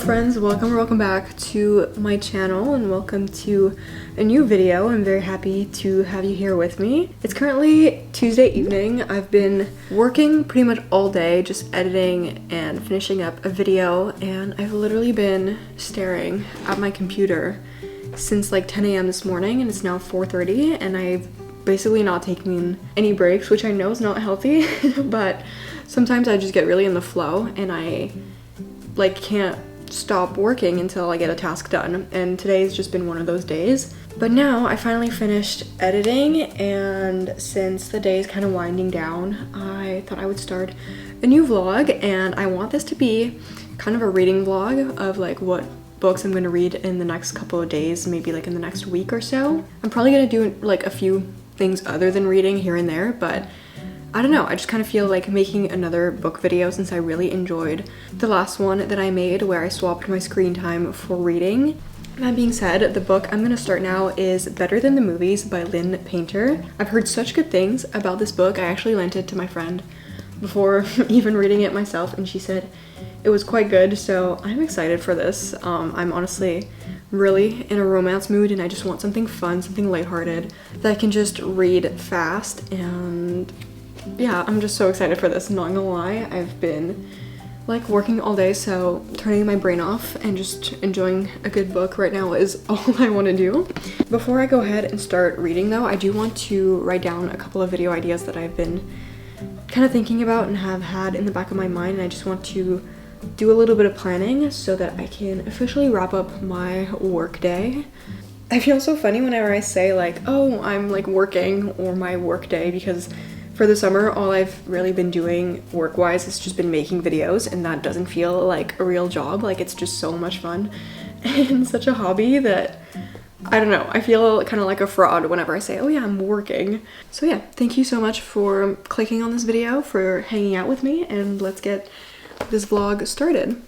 friends, welcome back to my channel and welcome to a new video. I'm very happy to have you here with me. It's currently Tuesday evening. I've been working pretty much all day just editing and finishing up a video, and I've literally been staring at my computer since like 10 a.m. this morning, and it's now 4:30 and I've basically not taking any breaks, which I know is not healthy but sometimes I just get really in the flow and I like can't stop working until I get a task done, and today's just been one of those days. But now I finally finished editing, and since the day is kind of winding down, I thought I would start a new vlog, and I want this to be kind of a reading vlog of like what books I'm going to read in the next couple of days, maybe like in the next week or so. I'm probably going to do like a few things other than reading here and there, but I don't know, I just kind of feel like making another book video since I really enjoyed the last one that I made where I swapped my screen time for reading. That being said, the book I'm going to start now is Better Than the Movies by Lynn Painter. I've heard such good things about this book. I actually lent it to my friend before even reading it myself, and she said it was quite good, so I'm excited for this. I'm honestly really in a romance mood and I just want something fun, something lighthearted that I can just read fast, and yeah, I'm just so excited for this, not gonna lie. I've been like working all day, so turning my brain off and just enjoying a good book right now is all I want to do. Before I go ahead and start reading though, I do want to write down a couple of video ideas that I've been kind of thinking about and have had in the back of my mind, and I just want to do a little bit of planning so that I can officially wrap up my work day. I feel so funny whenever I say like, oh, I'm like working or my work day, because for the summer, all I've really been doing work-wise has just been making videos, and that doesn't feel like a real job. Like, it's just so much fun and such a hobby that, I don't know, I feel kind of like a fraud whenever I say, oh yeah, I'm working. So yeah, thank you so much for clicking on this video, for hanging out with me, and let's get this vlog started.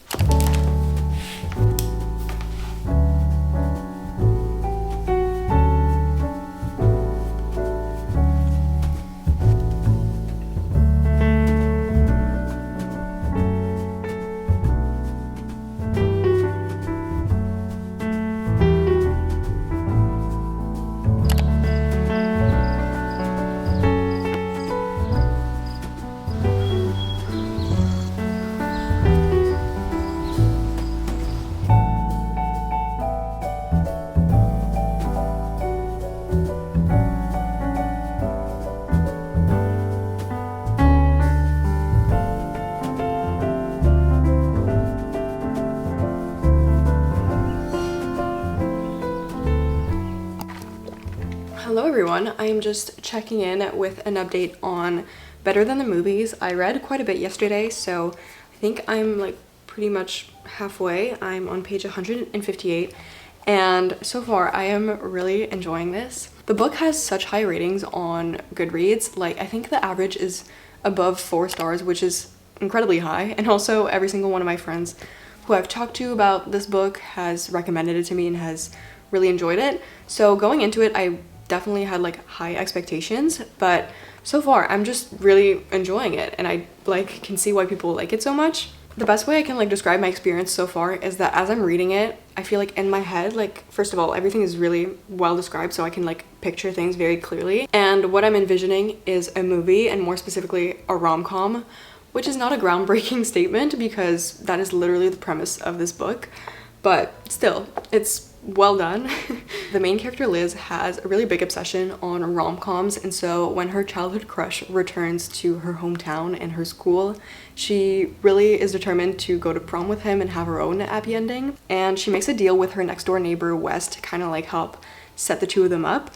Hello everyone, I am just checking in with an update on Better Than the Movies. I read quite a bit yesterday, so I think I'm like pretty much halfway. I'm on page 158, and so far I am really enjoying this. The book has such high ratings on Goodreads. Like, I think the average is above 4 stars, which is incredibly high, and also every single one of my friends who I've talked to about this book has recommended it to me and has really enjoyed it. So going into it, I definitely had like high expectations, but so far I'm just really enjoying it, and I like can see why people like it so much. The best way I can like describe my experience so far is that as I'm reading it, I feel like in my head, like, first of all, everything is really well described, so I can like picture things very clearly, and what I'm envisioning is a movie, and more specifically a rom-com, which is not a groundbreaking statement because that is literally the premise of this book, but still, it's well done. The main character Liz has a really big obsession on rom-coms, and so when her childhood crush returns to her hometown and her school, she really is determined to go to prom with him and have her own happy ending, and she makes a deal with her next door neighbor Wes to kind of like help set the two of them up.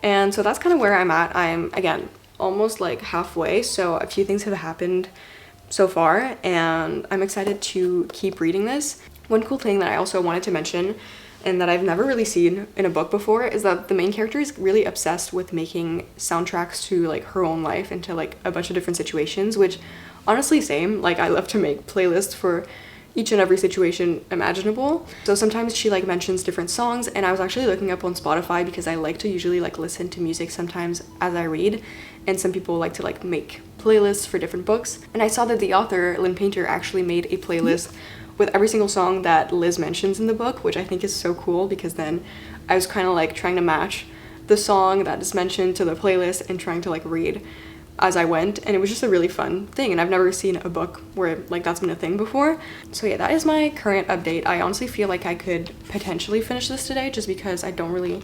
And so that's kind of where I'm at. I'm again almost like halfway, so a few things have happened so far and I'm excited to keep reading this. One cool thing that I also wanted to mention, and that I've never really seen in a book before, is that the main character is really obsessed with making soundtracks to like her own life and to like a bunch of different situations, which honestly same. Like, I love to make playlists for each and every situation imaginable. So sometimes she like mentions different songs, and I was actually looking up on Spotify because I like to usually like listen to music sometimes as I read, and some people like to like make playlists for different books. And I saw that the author Lynn Painter actually made a playlist with every single song that Liz mentions in the book, which I think is so cool because then I was kind of like trying to match the song that is mentioned to the playlist and trying to like read as I went, and it was just a really fun thing, and I've never seen a book where like that's been a thing before. So yeah, that is my current update. I honestly feel like I could potentially finish this today just because I don't really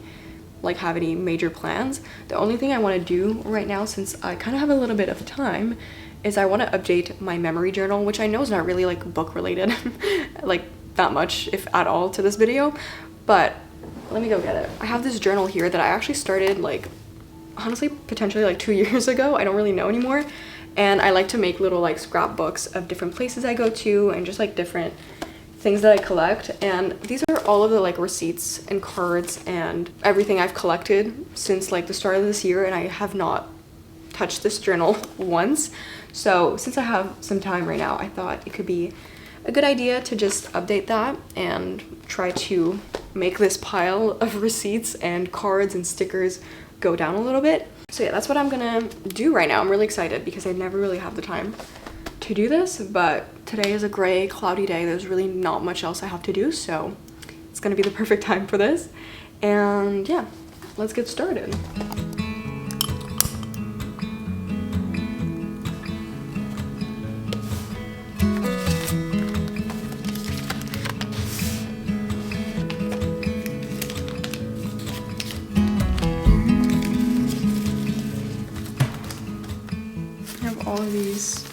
like have any major plans. The only thing I want to do right now, since I kind of have a little bit of time, is I want to update my memory journal, which I know is not really like book related like that much, if at all, to this video, but let me go get it. I have this journal here that I actually started like honestly potentially like 2 years ago. I don't really know anymore, and I like to make little like scrapbooks of different places I go to and just like different things that I collect, and these are all of the like receipts and cards and everything I've collected since like the start of this year, and I have not touched this journal once. So since I have some time right now, I thought it could be a good idea to just update that and try to make this pile of receipts and cards and stickers go down a little bit. So yeah, that's what I'm gonna do right now. I'm really excited because I never really have the time to do this, but today is a gray, cloudy day. There's really not much else I have to do, so it's gonna be the perfect time for this. And yeah, let's get started. All of these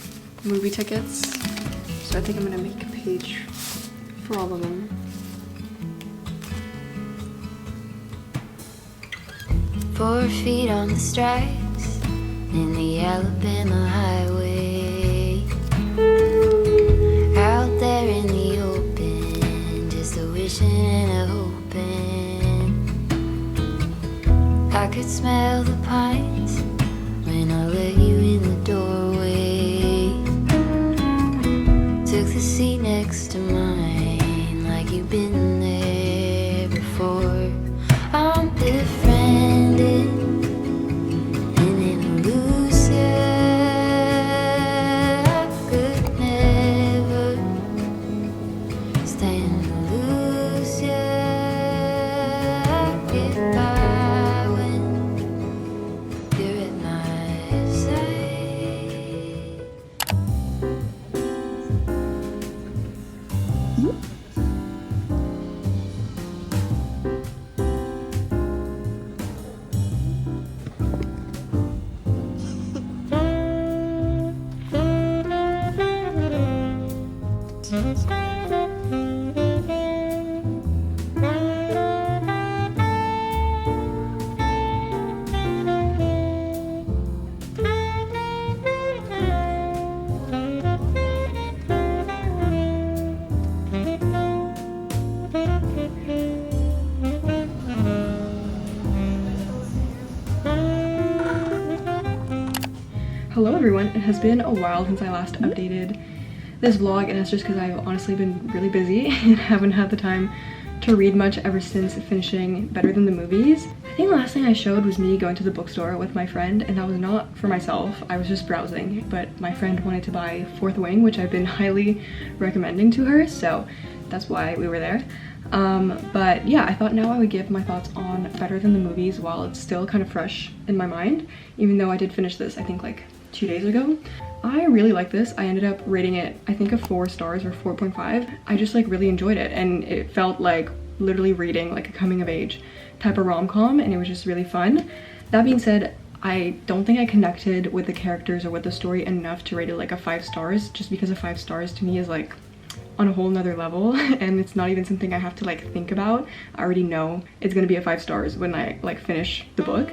movie tickets, so I think I'm gonna make a page for all of them. 4 feet on the stripes in the Alabama highway, out there in the open, just a wishing and a hoping. I could smell the pines when I let you in the doorway. Took the seat next to mine like you've been there before. I'm befriended and in a loose I could never stand to lose ya. I get by when you're at my side. Hello everyone, it has been a while since I last updated this vlog, and it's just because I've honestly been really busy and haven't had the time to read much ever since finishing Better Than the Movies. I think the last thing I showed was me going to the bookstore with my friend, and that was not for myself. I was just browsing, but my friend wanted to buy Fourth Wing, which I've been highly recommending to her, so that's why we were there. But yeah, I thought now I would give my thoughts on Better Than the Movies while it's still kind of fresh in my mind, even though I did finish this, I think like 2 days ago. I really like this. I ended up rating it, I think, a 4 stars or 4.5. I just like really enjoyed it, and it felt like literally reading like a coming of age type of rom-com, and it was just really fun. That being said, I don't think I connected with the characters or with the story enough to rate it like a 5 stars, just because a 5 stars to me is like on a whole nother level, and it's not even something I have to like think about. I already know it's gonna be a 5 stars when I like finish the book.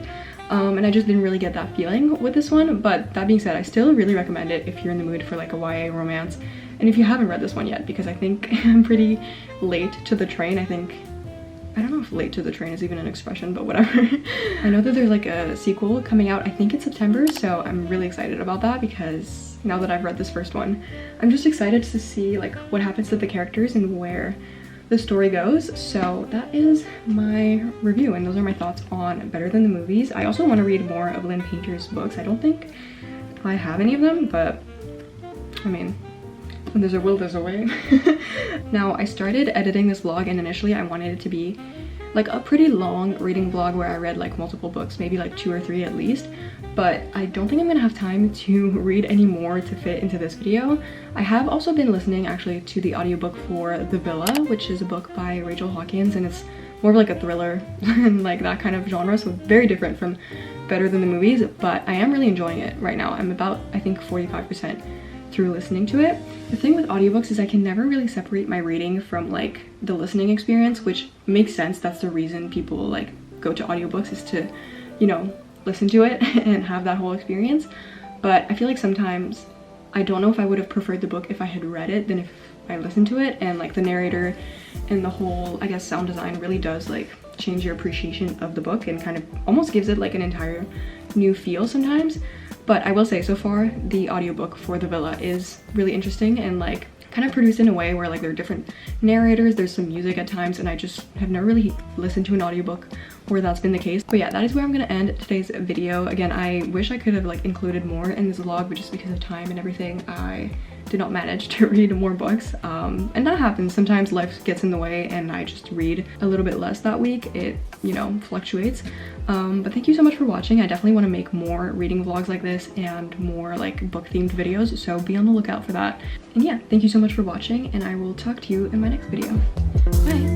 And I just didn't really get that feeling with this one. But that being said, I still really recommend it if you're in the mood for like a YA romance, and if you haven't read this one yet, because I think I'm pretty late to the train. I don't know if late to the train is even an expression, but whatever. I know that there's like a sequel coming out, I think in September, so I'm really excited about that, because now that I've read this first one, I'm just excited to see like what happens to the characters and where the story goes. So that is my review, and those are my thoughts on Better Than the Movies. I also want to read more of Lynn Painter's books. I don't think I have any of them, but I mean, When there's a will, there's a way. Now, I started editing this vlog, and initially I wanted it to be like a pretty long reading vlog where I read like multiple books, maybe like 2 or 3 at least, but I don't think I'm gonna have time to read any more to fit into this video. I have also been listening actually to the audiobook for The Villa, which is a book by Rachel Hawkins, and it's more of like a thriller and like that kind of genre, so very different from Better Than the Movies, but I am really enjoying it right now. I'm about, I think, 45% through listening to it. The thing with audiobooks is I can never really separate my reading from like the listening experience, which makes sense. That's the reason people like go to audiobooks, is to, you know, listen to it and have that whole experience. But I feel like sometimes I don't know if I would have preferred the book if I had read it than if I listened to it, and like the narrator and the whole, I guess, sound design really does like change your appreciation of the book and kind of almost gives it like an entire new feel sometimes. But I will say, so far the audiobook for The Villa is really interesting and like kind of produced in a way where like there are different narrators, there's some music at times, and I just have never really listened to an audiobook where that's been the case. But yeah, that is where I'm gonna end today's video. Again, I wish I could have like included more in this vlog, but just because of time and everything, I did not manage to read more books, and that happens. Sometimes life gets in the way and I just read a little bit less that week. It, you know, fluctuates. But thank you so much for watching. I definitely want to make more reading vlogs like this and more like book themed videos, so be on the lookout for that. And yeah, thank you so much for watching, and I will talk to you in my next video. Bye!